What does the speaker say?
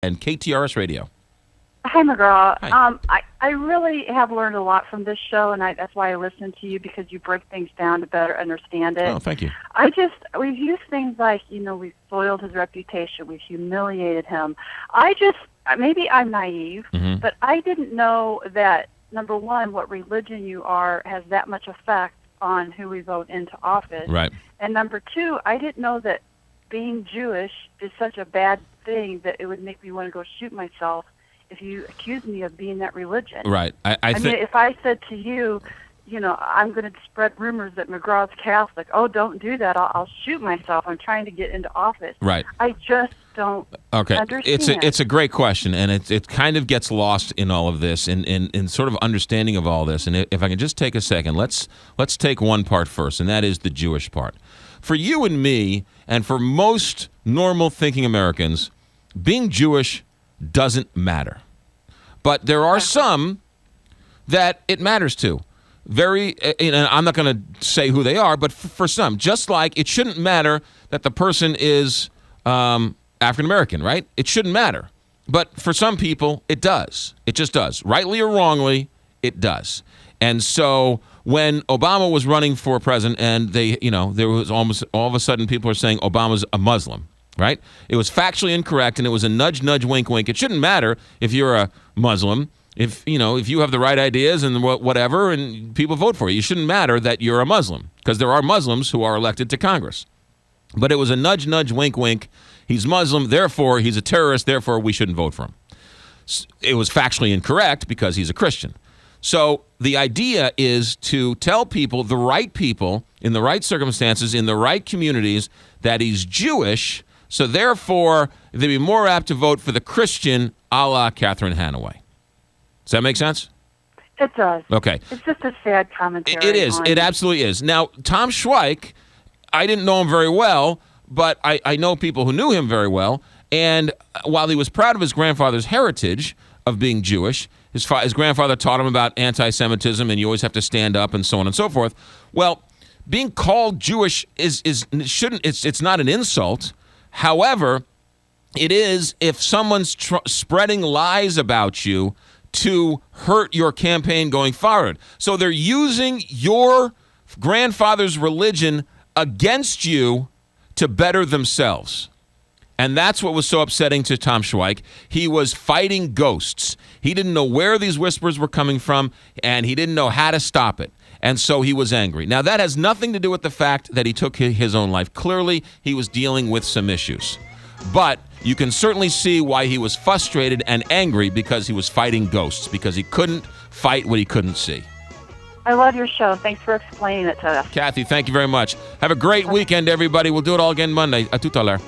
and KTRS Radio. Hi, McGraw. Hi. I really have learned a lot from this show, and that's why I listen to you, because you break things down to better understand it. Oh, thank you. We've used things like, we've soiled his reputation, we've humiliated him. Maybe I'm naive, but I didn't know that, number one, what religion you are has that much effect on who we vote into office. Right. And number two, I didn't know that being Jewish is such a bad thing that it would make me want to go shoot myself if you accuse me of being that religion. Right. I mean, if I said to you, I'm going to spread rumors that McGraw's Catholic, don't do that. I'll shoot myself. I'm trying to get into office. Right. I just don't understand. It's a great question, and it kind of gets lost in all of this, in sort of understanding of all this. And if I can just take a second, let's take one part first, and that is the Jewish part. For you and me, and for most normal thinking Americans, being Jewish doesn't matter. But there are some that it matters to. I'm not going to say who they are, but for some, just like it shouldn't matter that the person is African American, right? It shouldn't matter. But for some people, it does. It just does. Rightly or wrongly, it does. And so when Obama was running for president, and there was almost all of a sudden people are saying Obama's a Muslim, right? It was factually incorrect, and it was a nudge, nudge, wink, wink. It shouldn't matter if you're a Muslim. If you have the right ideas and whatever, and people vote for you, it shouldn't matter that you're a Muslim, because there are Muslims who are elected to Congress. But it was a nudge, nudge, wink, wink. He's Muslim, therefore he's a terrorist, therefore we shouldn't vote for him. It was factually incorrect because he's a Christian. So the idea is to tell people, the right people, in the right circumstances, in the right communities, that he's Jewish, so therefore they'd be more apt to vote for the Christian a la Catherine Hanaway. Does that make sense? It does. Okay. It's just a sad commentary. It is. It absolutely is. Now, Tom Schweich, I didn't know him very well, but I know people who knew him very well. And while he was proud of his grandfather's heritage of being Jewish, his grandfather taught him about anti-Semitism, and you always have to stand up, and so on and so forth. Well, being called Jewish it's not an insult. However, it is if someone's spreading lies about you to hurt your campaign going forward. So they're using your grandfather's religion against you to better themselves. And that's what was so upsetting to Tom Schweich. He was fighting ghosts. He didn't know where these whispers were coming from, and he didn't know how to stop it. And so he was angry. Now, that has nothing to do with the fact that he took his own life. Clearly, he was dealing with some issues. But you can certainly see why he was frustrated and angry, because he was fighting ghosts, because he couldn't fight what he couldn't see. I love your show. Thanks for explaining it to us. Kathy, thank you very much. Have a great weekend, everybody. We'll do it all again Monday. A tout à l'heure.